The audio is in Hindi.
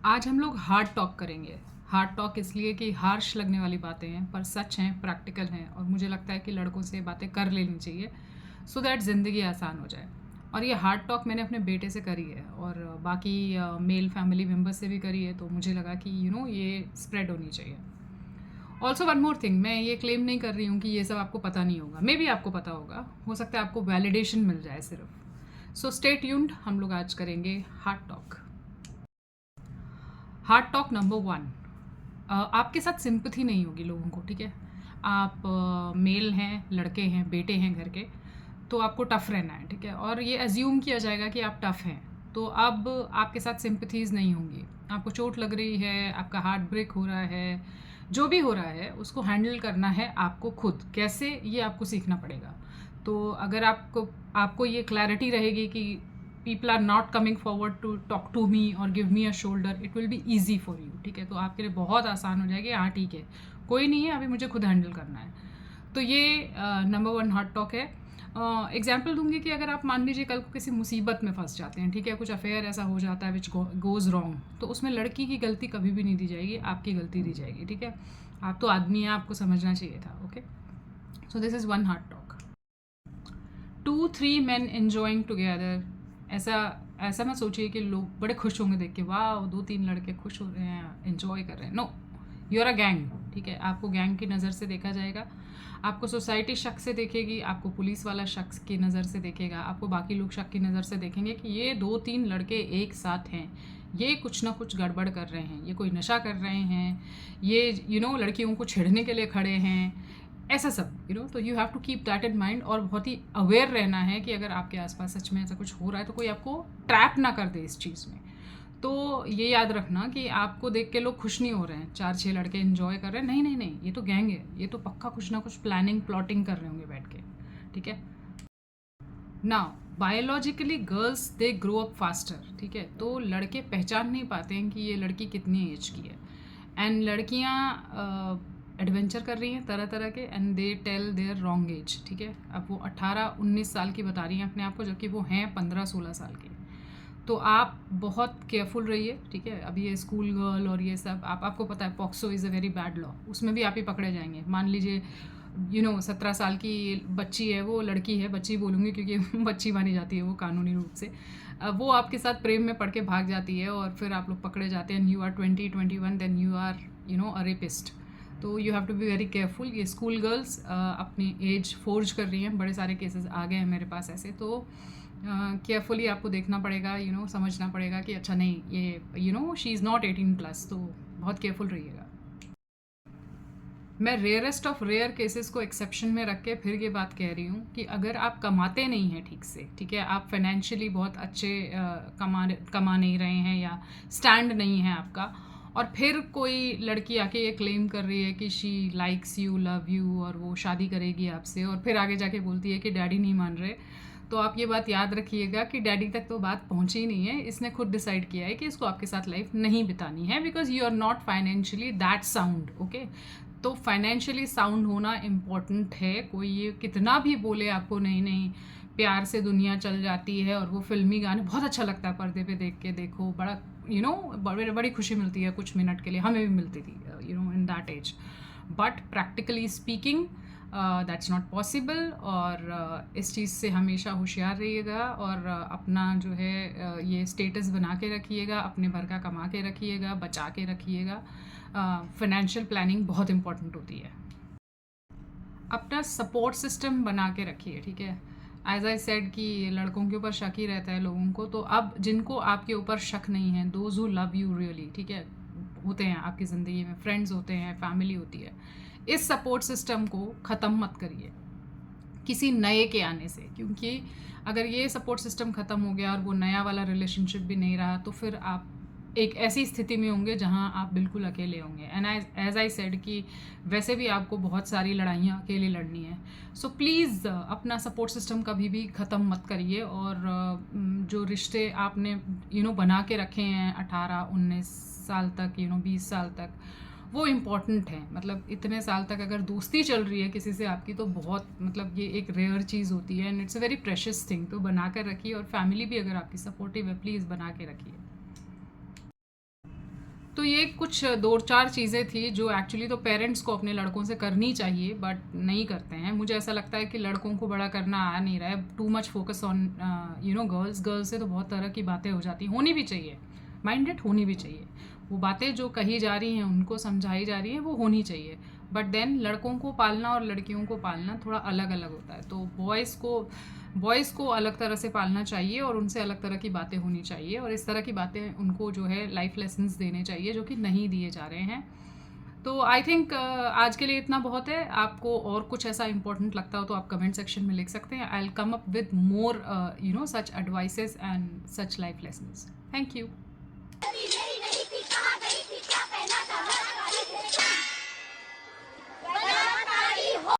आज हम लोग हार्ड टॉक करेंगे। हार्ड टॉक इसलिए कि हार्श लगने वाली बातें हैं पर सच हैं, प्रैक्टिकल हैं और मुझे लगता है कि लड़कों से बातें कर लेनी चाहिए सो दैट ज़िंदगी आसान हो जाए। और ये हार्ड टॉक मैंने अपने बेटे से करी है और बाकी मेल फैमिली मेम्बर से भी करी है, तो मुझे लगा कि ये स्प्रेड होनी चाहिए। ऑल्सो वन मोर थिंग, मैं ये क्लेम नहीं कर रही हूँ कि ये सब आपको पता नहीं होगा, मे बी आपको पता होगा, हो सकता है आपको वैलिडेशन मिल जाए सिर्फ। सो स्टे ट्यून्ड, हम लोग आज करेंगे hard talk. Hard talk number one, आपके साथ सिंपथी नहीं होगी लोगों को, ठीक है। आप मेल हैं, लड़के हैं, बेटे हैं घर के, तो आपको टफ़ रहना है, ठीक है। और ये अज्यूम किया जाएगा कि आप टफ़ हैं, तो अब आपके साथ सिंपथीज़ नहीं होंगी। आपको चोट लग रही है, आपका हार्ट ब्रेक हो रहा है, जो भी हो रहा है उसको हैंडल करना है आपको खुद। कैसे, ये आपको सीखना पड़ेगा। तो अगर आपको आपको ये क्लैरिटी रहेगी कि people are not coming forward to talk to me or give me a shoulder, it will be easy for you, ठीक है। तो आपके लिए बहुत आसान हो जाएगी, हाँ ठीक है, कोई नहीं है, अभी मुझे खुद हैंडल करना है। तो ये नंबर वन हार्ड टॉक है। एग्जाम्पल दूंगी कि अगर आप मान लीजिए कल को किसी मुसीबत में फंस जाते हैं, ठीक है, कुछ अफेयर ऐसा हो जाता है विच गोज़ रॉन्ग, तो उसमें लड़की की गलती कभी भी नहीं दी जाएगी, आपकी गलती दी जाएगी, ठीक है। आप तो आदमी हैं, आपको समझना चाहिए था। Okay, so this is one hard talk. 2-3 men enjoying together, ऐसा ऐसा मत सोचिए कि लोग बड़े खुश होंगे देख के, वाह 2-3 लड़के खुश हो रहे हैं, एंजॉय कर रहे हैं। No, you are a gang, ठीक है। आपको गैंग की नज़र से देखा जाएगा, आपको सोसाइटी शक से देखेगी, आपको पुलिस वाला शख्स की नज़र से देखेगा, आपको बाकी लोग शक की नज़र से देखेंगे कि ये 2-3 लड़के एक साथ हैं, ये कुछ ना कुछ गड़बड़ कर रहे हैं, ये कोई नशा कर रहे हैं, ये लड़कियों को छेड़ने के लिए खड़े हैं, ऐसा सब, तो you have to keep that in mind. और बहुत ही अवेयर रहना है कि अगर आपके आसपास सच में ऐसा कुछ हो रहा है तो कोई आपको ट्रैप ना कर दे इस चीज़ में। तो ये याद रखना कि आपको देख के लोग खुश नहीं हो रहे हैं, 4-6 लड़के एंजॉय कर रहे हैं, नहीं नहीं नहीं, ये तो गैंग है, ये तो पक्का कुछ ना कुछ प्लानिंग प्लॉटिंग कर रहे होंगे बैठ के, ठीक है। Now biologically girls they grow up faster, ठीक है। तो लड़के पहचान नहीं पाते हैं कि ये लड़की कितनी एज की है, एंड लड़कियाँ एडवेंचर कर रही हैं तरह तरह के, and they tell their wrong age, ठीक है। अब वो 18-19 साल की बता रही हैं अपने आप को, जबकि वो हैं 15-16 साल की। तो आप बहुत केयरफुल रहिए, ठीक है। अभी ये स्कूल गर्ल और ये सब, आपको पता है POCSO is a very bad law, उसमें भी आप ही पकड़े जाएंगे। मान लीजिए 17 साल की बच्ची है, वो लड़की है, बच्ची बोलूँगी क्योंकि बच्ची मानी जाती है वो कानूनी रूप से। वो आपके साथ प्रेम में पड़ के भाग जाती है और फिर आप लोग पकड़े जाते हैं, you are 20-21, then you are a rapist. तो you have to be very careful. ये स्कूल गर्ल्स अपनी एज फोर्ज कर रही हैं, बड़े सारे केसेस आ गए हैं मेरे पास ऐसे। तो केयरफुली आपको देखना पड़ेगा, समझना पड़ेगा कि अच्छा नहीं, ये शी इज़ नॉट 18+, तो बहुत केयरफुल रहिएगा। मैं रेयरेस्ट ऑफ रेयर केसेस को एक्सेप्शन में रख के फिर ये बात कह रही हूँ कि अगर आप कमाते नहीं हैं ठीक से, ठीक है, आप फाइनेंशियली बहुत अच्छे कमा नहीं रहे हैं या स्टैंड नहीं है आपका, और फिर कोई लड़की आके ये क्लेम कर रही है कि she likes you, love you, और वो शादी करेगी आपसे, और फिर आगे जाके बोलती है कि डैडी नहीं मान रहे, तो आप ये बात याद रखिएगा कि डैडी तक तो बात पहुंची नहीं है, इसने खुद डिसाइड किया है कि इसको आपके साथ लाइफ नहीं बितानी है, because you are not financially that sound. Okay, तो फाइनेंशियली साउंड होना इम्पॉर्टेंट है। कोई ये कितना भी बोले आपको, नहीं नहीं प्यार से दुनिया चल जाती है, और वो फिल्मी गाने बहुत अच्छा लगता है पर्दे पे देख के, देखो बड़ा बड़ी खुशी मिलती है कुछ मिनट के लिए, हमें भी मिलती थी in that age, but practically speaking that's not possible. और इस चीज़ से हमेशा होशियार रहिएगा, और अपना जो है ये स्टेटस बना के रखिएगा, अपने भर का कमा के रखिएगा, बचा के रखिएगा। फाइनेंशियल प्लानिंग बहुत इंपॉर्टेंट होती है। अपना सपोर्ट सिस्टम बना के रखिए, ठीक है। एज आई सेड कि लड़कों के ऊपर शक ही रहता है लोगों को, तो अब जिनको आपके ऊपर शक नहीं है, those who love you really, ठीक है, होते हैं आपकी ज़िंदगी में, फ्रेंड्स होते हैं, फैमिली होती है, इस सपोर्ट सिस्टम को ख़त्म मत करिए किसी नए के आने से, क्योंकि अगर ये सपोर्ट सिस्टम ख़त्म हो गया और वो नया वाला रिलेशनशिप भी नहीं रहा, तो फिर आप एक ऐसी स्थिति में होंगे जहां आप बिल्कुल अकेले होंगे। एंड एज आई सेड कि वैसे भी आपको बहुत सारी लड़ाइयाँ अकेले लड़नी है। सो प्लीज़ अपना सपोर्ट सिस्टम कभी भी ख़त्म मत करिए, और जो रिश्ते आपने बना के रखे हैं 18-19 साल तक, 20 साल तक, वो इम्पॉर्टेंट है। मतलब इतने साल तक अगर दोस्ती चल रही है किसी से आपकी, तो बहुत मतलब ये एक रेयर चीज़ होती है, and it's a very precious thing. तो बना कर रखिए, और फैमिली भी अगर आपकी सपोर्टिव है, प्लीज़ बना के रखिए। तो ये कुछ 2-4 चीज़ें थी जो एक्चुअली तो पेरेंट्स को अपने लड़कों से करनी चाहिए बट नहीं करते हैं। मुझे ऐसा लगता है कि लड़कों को बड़ा करना आ नहीं रहा है, too much focus on girls से तो बहुत तरह की बातें हो जाती हैं, होनी भी चाहिए, माइंडेड होनी भी चाहिए। वो बातें जो कही जा रही हैं, उनको समझाई जा रही हैं, वो होनी चाहिए। बट देन लड़कों को पालना और लड़कियों को पालना थोड़ा अलग अलग होता है। तो बॉयज़ को अलग तरह से पालना चाहिए और उनसे अलग तरह की बातें होनी चाहिए, और इस तरह की बातें उनको जो है लाइफ लेसन्स देने चाहिए जो कि नहीं दिए जा रहे हैं। तो आई थिंक आज के लिए इतना बहुत है। आपको और कुछ ऐसा इंपॉर्टेंट लगता हो तो आप कमेंट सेक्शन में लिख सकते हैं। I will come up with more such advices and such life lessons. Thank you.